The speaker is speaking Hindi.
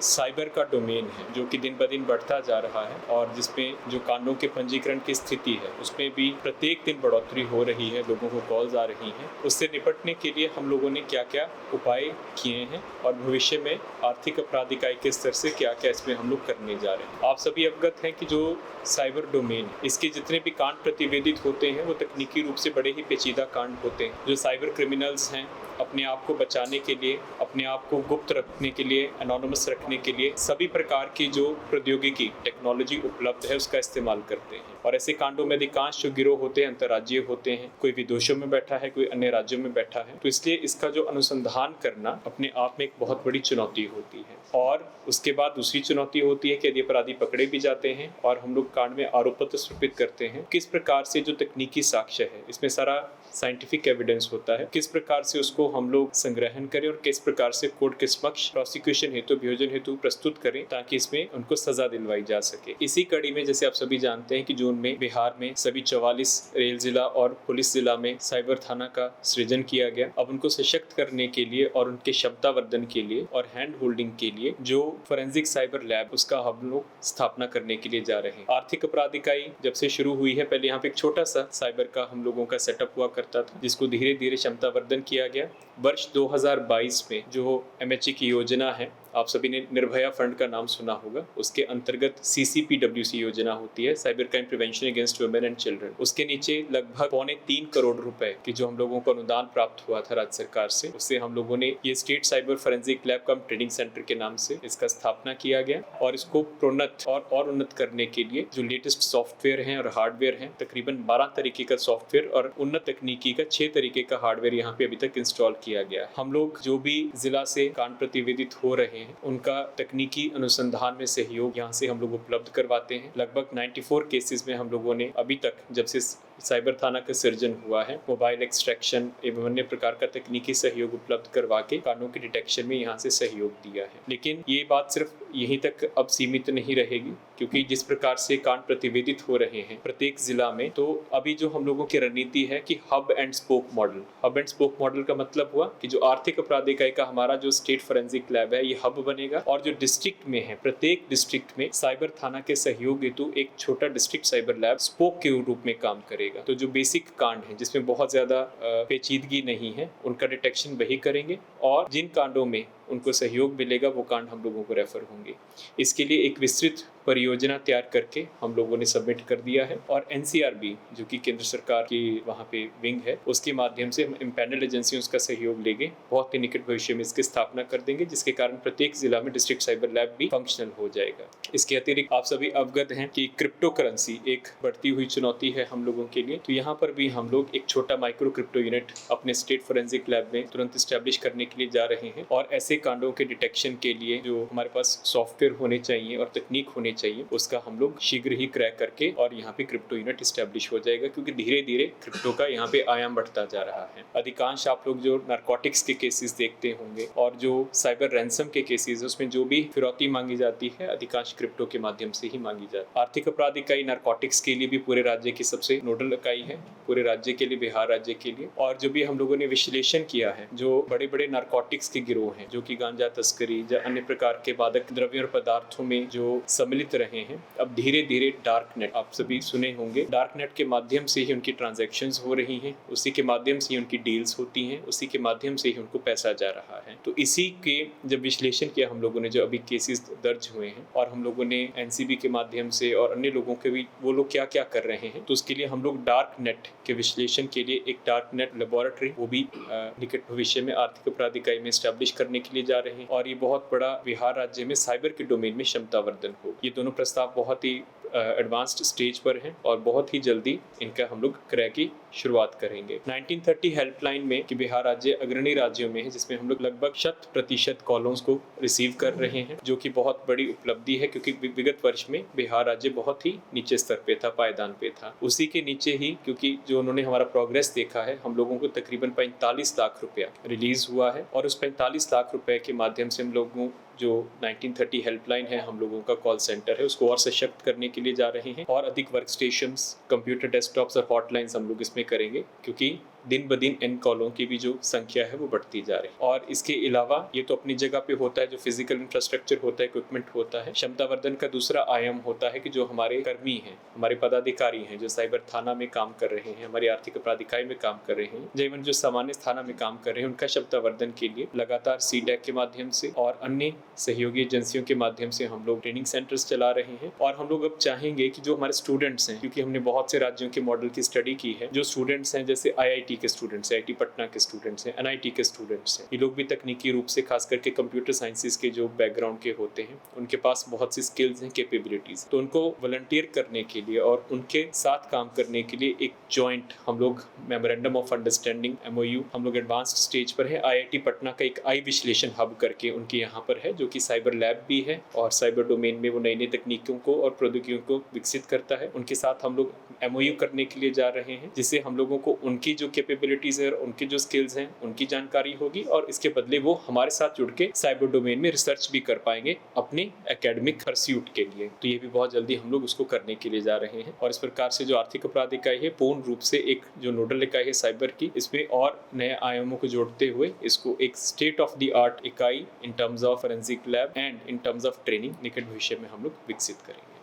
साइबर का डोमेन है जो कि दिन ब दिन बढ़ता जा रहा है और जिसमें जो कांडों के पंजीकरण की स्थिति है उसमें भी प्रत्येक दिन बढ़ोतरी हो रही है, लोगों को कॉल्स आ रही हैं। उससे निपटने के लिए हम लोगों ने क्या क्या उपाय किए हैं और भविष्य में आर्थिक अपराध इकाई के स्तर से क्या क्या इसमें हम लोग करने जा रहे हैं। आप सभी अवगत हैं कि जो साइबर डोमेन इसके जितने भी कांड प्रतिवेदित होते हैं वो तकनीकी रूप से बड़े ही पेचीदा कांड होते हैं। जो साइबर क्रिमिनल्स हैं अपने आप को बचाने के लिए, अपने आप को गुप्त रखने के लिए, एनोनिमस रखने के लिए सभी प्रकार की जो प्रौद्योगिकी टेक्नोलॉजी उपलब्ध है उसका इस्तेमाल करते हैं। और ऐसे कांडों में अधिकांश जो गिरोह होते हैं अंतर्राज्यीय होते हैं, कोई विदेशों में बैठा है, कोई अन्य राज्यों में बैठा है। तो इसलिए इसका जो अनुसंधान करना अपने आप में एक बहुत बड़ी चुनौती होती है। और उसके बाद दूसरी चुनौती होती है कि यदि अपराधी पकड़े भी जाते हैं और हम लोग कांड में आरोप पत्र सृपित करते हैं, किस प्रकार से जो तकनीकी साक्ष्य है इसमें सारा साइंटिफिक एविडेंस होता है, किस प्रकार से उसको हम लोग संग्रहण करें और किस प्रकार से कोर्ट के समक्ष प्रोसिक्यूशन हेतु, अभियोजन हेतु प्रस्तुत करें ताकि इसमें उनको सजा दिलवाई जा सके। इसी कड़ी में जैसे आप सभी जानते हैं कि जून में बिहार में सभी 44 रेल जिला और पुलिस जिला में साइबर थाना का सृजन किया गया। अब उनको सशक्त करने के लिए और उनके क्षमतावर्धन के लिए और हैंड होल्डिंग के लिए जो फोरेंसिक साइबर लैब उसका हम लोग स्थापना करने के लिए जा रहे हैं। आर्थिक अपराध इकाई जब से शुरू हुई है, पहले यहाँ पे एक छोटा सा साइबर का हम लोगों का सेटअप हुआ करता था जिसको धीरे धीरे क्षमतावर्धन किया गया। वर्ष 2022 में जो MHA की योजना है, आप सभी ने निर्भया फंड का नाम सुना होगा, उसके अंतर्गत CCPWC योजना होती है, cyber crime prevention against women and children. उसके नीचे लगभग 3.25 करोड़ रुपए की जो हम लोगों को अनुदान प्राप्त हुआ था राज्य सरकार से, उससे हम लोगों ने ये स्टेट साइबर फोरेंसिक लैब कम ट्रेनिंग सेंटर के नाम से इसका स्थापना किया गया। और इसको प्रोन्नत और उन्नत करने के लिए जो लेटेस्ट सॉफ्टवेयर हैं और हार्डवेयर हैं, तकरीबन 12 तरीके का सॉफ्टवेयर और उन्नत तकनीकी का 6 तरीके का हार्डवेयर यहाँ पे अभी तक इंस्टॉल किया गया। हम लोग जो भी जिला से कांड प्रतिवेदित हो रहे हैं उनका तकनीकी अनुसंधान में सहयोग यहाँ से हम लोग उपलब्ध करवाते हैं। लगभग 94 केसेस में हम लोगों ने अभी तक जब से साइबर थाना का सृजन हुआ है मोबाइल एक्सट्रैक्शन एवं अन्य प्रकार का तकनीकी सहयोग उपलब्ध करवा के कांडों के डिटेक्शन में यहाँ से सहयोग दिया है। लेकिन ये बात सिर्फ यहीं तक अब सीमित नहीं रहेगी, क्योंकि जिस प्रकार से कांड प्रतिवेदित हो रहे हैं प्रत्येक जिला में, तो अभी जो हम लोगों की रणनीति है कि hub and spoke model. Hub and spoke model का मतलब हुआ कि जो आर्थिक अपराध इकाई का हमारा जो स्टेट फोरेंसिक लैब है ये हब बनेगा और जो डिस्ट्रिक्ट में है प्रत्येक डिस्ट्रिक्ट में साइबर थाना के सहयोग हेतु एक छोटा डिस्ट्रिक्ट साइबर लैब स्पोक के रूप में काम करेगा। तो जो बेसिक कांड है जिसमें बहुत ज्यादा पेचीदगी नहीं है उनका डिटेक्शन वही करेंगे और जिन कांडों में उनको सहयोग मिलेगा वो कांड हम लोगों को रेफर होंगे। इसके लिए एक विस्तृत परियोजना तैयार करके हम लोगों ने सबमिट कर दिया है और NCRB जो कि केंद्र सरकार की वहाँ पे विंग है उसके माध्यम से हम इम्पैनल एजेंसियों का सहयोग लेंगे। बहुत ही निकट भविष्य में इसकी स्थापना कर देंगे, जिसके कारण प्रत्येक जिला में डिस्ट्रिक्ट साइबर लैब भी फंक्शनल हो जाएगा। इसके अतिरिक्त आप सभी अवगत हैं कि क्रिप्टो करेंसी एक बढ़ती हुई चुनौती है हम लोगों के लिए। तो यहाँ पर भी हम लोग एक छोटा माइक्रो क्रिप्टो यूनिट अपने स्टेट फोरेंसिक लैब में तुरंत स्टैब्लिश करने के लिए जा रहे हैं और ऐसे कांडों के डिटेक्शन के लिए जो हमारे पास सॉफ्टवेयर होने चाहिए और तकनीक होनी चाहिए उसका हम लोग शीघ्र ही क्रैक करके और यहाँ पे क्रिप्टो यूनिट स्टैब्लिश हो जाएगा, क्योंकि धीरे धीरे क्रिप्टो का यहाँ पे आयाम बढ़ता जा रहा है। अधिकांश आप लोग जो नारकोटिक्स के केसेस देखते होंगे और जो साइबर रैंसम के केसेस उसमें जो भी फिरौती मांगी जाती है अधिकांश क्रिप्टो के माध्यम से ही मांगी जाती है। आर्थिक अपराध इकाई नारकोटिक्स के लिए भी पूरे राज्य की सबसे नोडल इकाई है, पूरे राज्य के लिए, बिहार राज्य के लिए। और जो भी हम लोगों ने विश्लेषण किया है, जो बड़े बड़े नारकोटिक्स के गिरोह हैं जो कि गांजा तस्करी या अन्य प्रकार के मादक द्रव्यों और पदार्थों में जो सम्मिलित रहे हैं, अब धीरे धीरे डार्क नेट, आप सभी सुने होंगे, डार्क नेट के माध्यम से ही उनकी ट्रांजैक्शंस हो रही हैं, उसी के माध्यम से ही उनकी डील्स होती हैं, उसी के माध्यम से ही उनको पैसा जा रहा है। तो इसी के जब विश्लेषण किया हम लोगों ने, जो अभी केसेस दर्ज हुए हैं और हम लोगों ने NCB के माध्यम से और अन्य लोगों के भी वो लोग क्या क्या कर रहे हैं, तो उसके लिए हम लोग डार्क नेट के विश्लेषण के लिए एक डार्क नेट लेबोरेटरी वो भी निकट भविष्य में आर्थिक अपराध इकाई में स्टैब्लिश करने के लिए जा रहे हैं और ये बहुत बड़ा बिहार राज्य में साइबर के डोमेन में क्षमतावर्धन हो। ये दोनों प्रस्ताव बहुत ही एडवांस्ड स्टेज पर हैं और बहुत ही जल्दी इनका हम लोग क्रैक की शुरुआत करेंगे। 1930 हेल्पलाइन में कि बिहार राज्य अग्रणी राज्यों में है, जिसमें हम लोग लगभग 100% कॉलों को रिसीव कर रहे हैं, जो कि बहुत बड़ी उपलब्धि है, क्योंकि विगत वर्ष में बिहार राज्य बहुत ही नीचे स्तर पे था, पायदान पे था। उसी के नीचे ही क्योंकि जो उन्होंने हमारा प्रोग्रेस देखा है, हम लोगों को तकरीबन 45 लाख रुपया रिलीज हुआ है और उस 45 लाख रुपए के माध्यम से हम लोगों जो 1930 हेल्पलाइन है, हम लोगों का कॉल सेंटर है, उसको और सशक्त करने के लिए जा रहे हैं और अधिक वर्क स्टेशंस, कंप्यूटर डेस्कटॉप्स और हॉटलाइंस हम लोग इसमें करेंगे, क्योंकि दिन ब दिन इन कॉलों की भी जो संख्या है वो बढ़ती जा रही है। और इसके अलावा ये तो अपनी जगह पे होता है, जो फिजिकल इंफ्रास्ट्रक्चर होता है, इक्विपमेंट होता है। क्षमता वर्धन का दूसरा आयाम होता है कि जो हमारे कर्मी हैं, हमारे पदाधिकारी हैं, जो साइबर थाना में काम कर रहे हैं, हमारी आर्थिक अपराध इकाई में काम कर रहे हैं, जीवन जो सामान्य थाना में काम कर रहे हैं, उनका क्षमता वर्धन के लिए लगातार CDAC के माध्यम से और अन्य सहयोगी एजेंसियों के माध्यम से हम लोग ट्रेनिंग सेंटर्स चला रहे हैं। और हम लोग अब चाहेंगे कि जो हमारे स्टूडेंट्स हैं, क्योंकि हमने बहुत से राज्यों के मॉडल की स्टडी की है, जो स्टूडेंट्स हैं जैसे IIT के स्टूडेंट्स हैं, IIT पटना के स्टूडेंट्स हैं, NIT के स्टूडेंट्स हैं, ये लोग भी तकनीकी रूप से खास करके कंप्यूटर साइंसेज के जो बैकग्राउंड के होते हैं, उनके पास बहुत सी स्किल्स हैं, कैपेबिलिटीज। तो उनको वॉलंटियर करने के लिए और उनके साथ काम करने के लिए एक जॉइंट हम लोग मेमोरेंडम ऑफ अंडरस्टैंडिंग MOU हम लोग एडवांस्ड स्टेज पर है। IIT पटना का एक आई विश्लेषण हब करके उनके यहाँ पर है, जो कि साइबर लैब भी है और साइबर डोमेन में वो नई नई तकनीकों को और प्रौद्योगिकियों को विकसित करता है। उनके साथ हम लोग MOU करने के लिए जा रहे हैं, जिससे हम लोगों को उनकी जो कैपेबिलिटीज है, उनकी जो स्किल्स हैं, उनकी जानकारी होगी और इसके बदले वो हमारे साथ जुड़ के साइबर डोमेन में रिसर्च भी कर पाएंगे अपने एकेडमिक परस्यूट के लिए। तो ये भी बहुत जल्दी हम लोग उसको करने के लिए जा रहे हैं। और इस प्रकार से जो आर्थिक अपराध इकाई है, पूर्ण रूप से एक जो नोडल इकाई है साइबर की, इसमें और नए आयामों को जोड़ते हुए इसको एक स्टेट ऑफ द आर्ट इकाई in terms of forensic lab and in terms of training निकट भविष्य में हम लोग विकसित करेंगे।